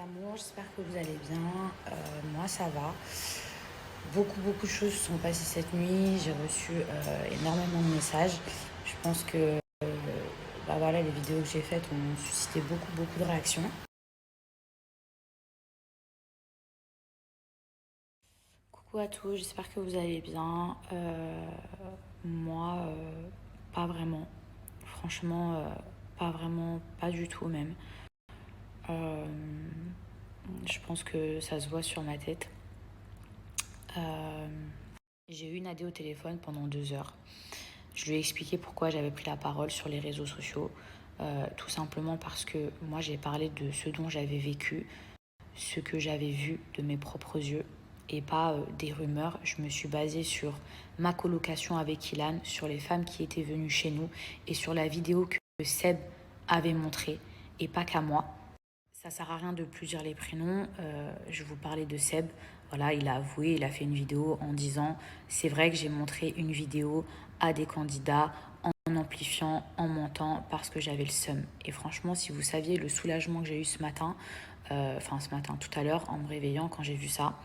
amour, j'espère que vous allez bien. Moi, ça va. Beaucoup de choses se sont passées cette nuit. J'ai reçu énormément de messages. Je pense que voilà, les vidéos que j'ai faites ont suscité beaucoup de réactions. Coucou à tous, j'espère que vous allez bien. Moi, pas vraiment. Franchement, pas vraiment, pas du tout même. Euh, je pense que ça se voit sur ma tête. Euh, j'ai eu une AD au téléphone pendant 2 heures. Je lui ai expliqué pourquoi j'avais pris la parole sur les réseaux sociaux. Tout simplement parce que moi, j'ai parlé de ce dont j'avais vécu, ce que j'avais vu de mes propres yeux et pas des rumeurs. Je me suis basée sur ma colocation avec Ilan, sur les femmes qui étaient venues chez nous et sur la vidéo que Seb avait montrée et pas qu'à moi. Ça sert à rien de plus dire les prénoms. Je vous parlais de Seb. Voilà, il a avoué, il a fait une vidéo en disant c'est vrai que j'ai montré une vidéo à des candidats en amplifiant, en montant parce que j'avais le seum. Et franchement, si vous saviez le soulagement que j'ai eu ce matin, tout à l'heure, en me réveillant quand j'ai vu ça.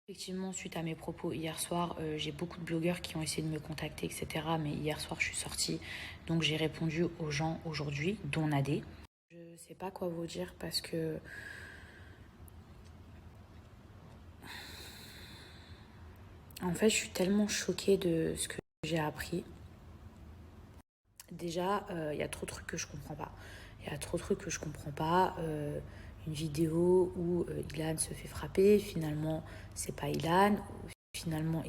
Effectivement, suite à mes propos hier soir, j'ai beaucoup de blogueurs qui ont essayé de me contacter, etc. Mais hier soir, je suis sortie, donc j'ai répondu aux gens aujourd'hui, dont Nadé. Je sais pas quoi vous dire parce que en fait, je suis tellement choquée de ce que j'ai appris. Déjà, il y a trop de trucs que je comprends pas. Il y a trop de trucs que je comprends pas. Une vidéo où Ilan se fait frapper, finalement, c'est pas Ilan. Finalement,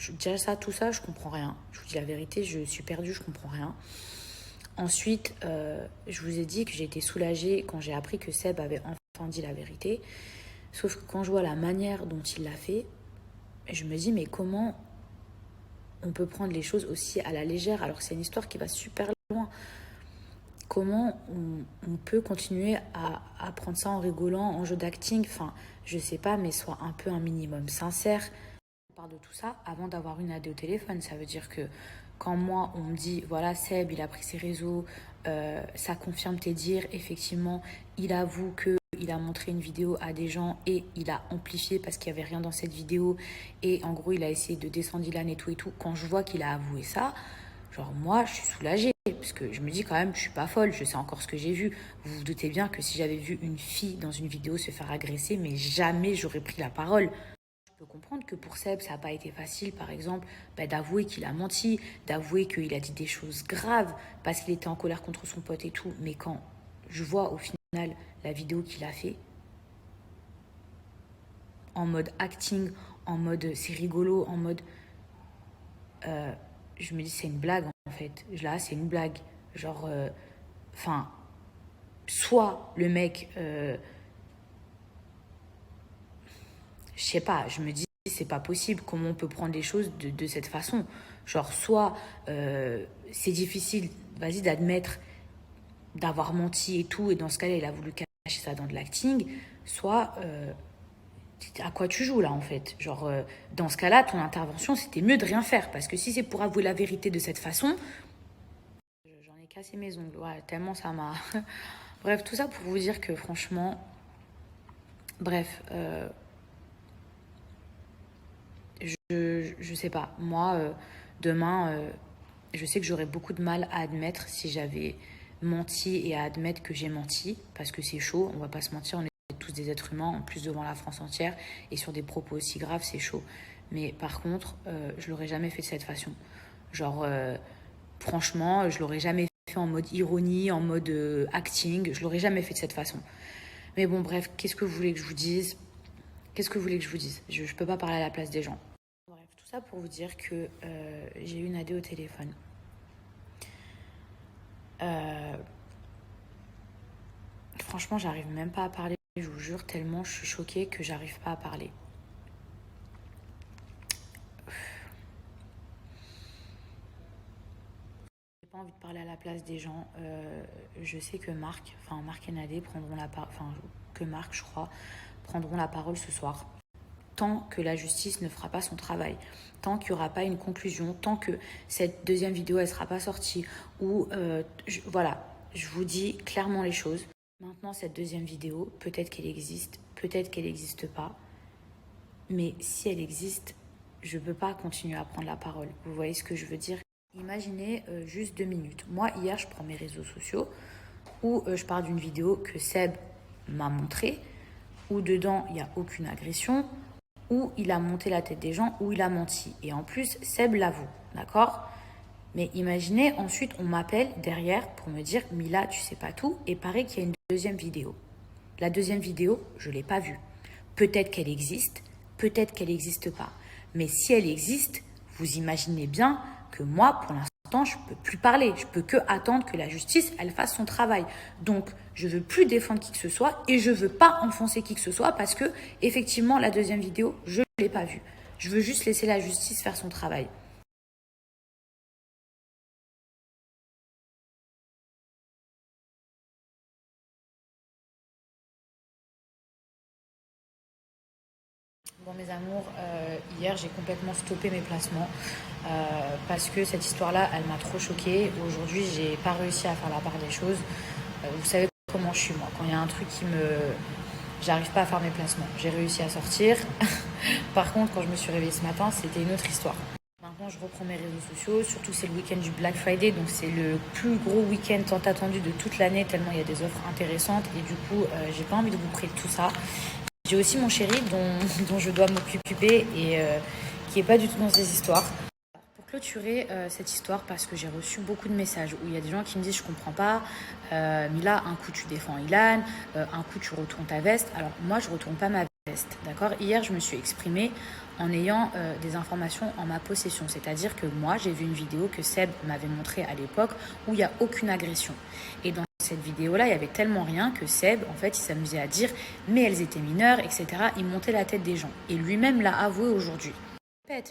déjà ça, tout ça, je comprends rien. Je vous dis la vérité, je suis perdue, je comprends rien. Ensuite, je vous ai dit que j'ai été soulagée quand j'ai appris que Seb avait enfin dit la vérité. Sauf que quand je vois la manière dont il l'a fait, je me dis mais comment on peut prendre les choses aussi à la légère alors que c'est une histoire qui va super loin. Comment on peut continuer à prendre ça en rigolant, en jeu d'acting, enfin, je sais pas, mais soit un peu un minimum sincère. On parle de tout ça avant d'avoir une AD au téléphone. Ça veut dire que quand moi, on me dit, voilà, Seb, il a pris ses réseaux, ça confirme tes dires, effectivement, il avoue que il a montré une vidéo à des gens et il a amplifié parce qu'il n'y avait rien dans cette vidéo et en gros il a essayé de descendre Ilan et tout. Quand je vois qu'il a avoué ça, genre moi je suis soulagée parce que je me dis quand même je suis pas folle, je sais encore ce que j'ai vu. Vous vous doutez bien que si j'avais vu une fille dans une vidéo se faire agresser, mais jamais j'aurais pris la parole. Je peux comprendre que pour Seb, ça n'a pas été facile, par exemple, d'avouer qu'il a menti, d'avouer qu'il a dit des choses graves parce qu'il était en colère contre son pote et tout. Mais quand je vois au final la vidéo qu'il a fait, en mode acting, en mode c'est rigolo, en mode... je me dis c'est une blague en fait. Là, c'est une blague. Genre... Enfin... soit le mec... je sais pas, je me dis c'est pas possible, comment on peut prendre les choses de cette façon. Genre soit c'est difficile, vas-y, d'admettre d'avoir menti et tout, et dans ce cas-là il a voulu cacher ça dans de l'acting, soit à quoi tu joues là en fait. Genre dans ce cas-là ton intervention c'était mieux de rien faire, parce que si c'est pour avouer la vérité de cette façon, j'en ai cassé mes ongles, ouais, tellement ça m'a... Bref, tout ça pour vous dire que franchement, bref, je sais pas. Moi, demain, je sais que j'aurais beaucoup de mal à admettre si j'avais menti et à admettre que j'ai menti, parce que c'est chaud, on va pas se mentir, on est tous des êtres humains, en plus devant la France entière, et sur des propos aussi graves, c'est chaud. Mais par contre, je l'aurais jamais fait de cette façon. Genre, franchement, je l'aurais jamais fait en mode ironie, en mode acting, je l'aurais jamais fait de cette façon. Mais bon, bref, qu'est-ce que vous voulez que je vous dise? Qu'est-ce que vous voulez que je vous dise? Je peux pas parler à la place des gens. Bref, tout ça pour vous dire que j'ai eu une AD au téléphone. Euh, Franchement, j'arrive même pas à parler, je vous jure, tellement je suis choquée que j'arrive pas à parler. J'ai pas envie de parler à la place des gens. Je sais que Marc et Nadé prendront la parole, que Marc, je crois, prendront la parole ce soir. Tant que la justice ne fera pas son travail, tant qu'il n'y aura pas une conclusion, tant que cette deuxième vidéo elle sera pas sortie, ou voilà, je vous dis clairement les choses. Maintenant, cette deuxième vidéo, peut-être qu'elle existe, peut-être qu'elle n'existe pas. Mais si elle existe, je ne peux pas continuer à prendre la parole. Vous voyez ce que je veux dire? Imaginez juste 2 minutes. Moi, hier, je prends mes réseaux sociaux où je parle d'une vidéo que Seb m'a montrée, où dedans, il n'y a aucune agression, où il a monté la tête des gens, où il a menti. Et en plus, Seb l'avoue, d'accord? Mais imaginez, ensuite, on m'appelle derrière pour me dire « Mila, tu sais pas tout » et paraît qu'il y a une deuxième vidéo. La deuxième vidéo, je ne l'ai pas vue. Peut-être qu'elle existe, peut-être qu'elle n'existe pas. Mais si elle existe, vous imaginez bien que moi, pour l'instant, je ne peux plus parler. Je ne peux que attendre que la justice, elle fasse son travail. Donc, je ne veux plus défendre qui que ce soit et je ne veux pas enfoncer qui que ce soit parce que, effectivement, la deuxième vidéo, je ne l'ai pas vue. Je veux juste laisser la justice faire son travail. Bon mes amours, hier j'ai complètement stoppé mes placements parce que cette histoire-là, elle m'a trop choquée. Aujourd'hui, j'ai pas réussi à faire la part des choses. Vous savez comment je suis moi. Quand il y a un truc j'arrive pas à faire mes placements. J'ai réussi à sortir. Par contre, quand je me suis réveillée ce matin, c'était une autre histoire. Maintenant, je reprends mes réseaux sociaux, surtout c'est le week-end du Black Friday, donc c'est le plus gros week-end tant attendu de toute l'année, tellement il y a des offres intéressantes et du coup, j'ai pas envie de vous priver de tout ça. J'ai aussi mon chéri dont je dois m'occuper et qui n'est pas du tout dans ces histoires. Pour clôturer cette histoire, parce que j'ai reçu beaucoup de messages où il y a des gens qui me disent « je comprends pas, Mila, un coup tu défends Ilan, un coup tu retournes ta veste ». Alors moi, je retourne pas ma veste, d'accord? Hier, je me suis exprimée en ayant des informations en ma possession. C'est-à-dire que moi, j'ai vu une vidéo que Seb m'avait montrée à l'époque où il n'y a aucune agression. Et dans cette vidéo-là, il y avait tellement rien que Seb, en fait, il s'amusait à dire « mais elles étaient mineures, etc. » Il montait la tête des gens. Et lui-même l'a avoué aujourd'hui.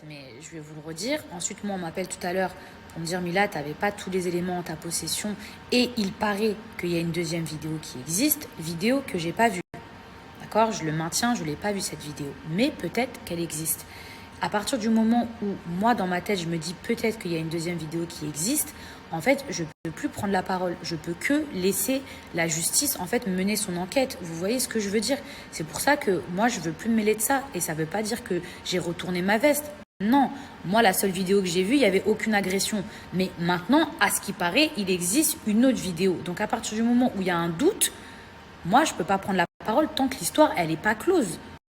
Mais je vais vous le redire. Ensuite, moi, on m'appelle tout à l'heure pour me dire « Mila, tu n'avais pas tous les éléments en ta possession. » Et il paraît qu'il y a une deuxième vidéo qui existe, vidéo que j'ai pas vue. D'accord? Je le maintiens, je ne l'ai pas vue cette vidéo. Mais peut-être qu'elle existe. À partir du moment où moi, dans ma tête, je me dis peut-être qu'il y a une deuxième vidéo qui existe, en fait, je ne peux plus prendre la parole. Je peux que laisser la justice, en fait, mener son enquête. Vous voyez ce que je veux dire? C'est pour ça que moi, je ne veux plus me mêler de ça. Et ça ne veut pas dire que j'ai retourné ma veste. Non, moi, la seule vidéo que j'ai vue, il n'y avait aucune agression. Mais maintenant, à ce qui paraît, il existe une autre vidéo. Donc, à partir du moment où il y a un doute, moi, je ne peux pas prendre la parole tant que l'histoire, elle n'est pas close.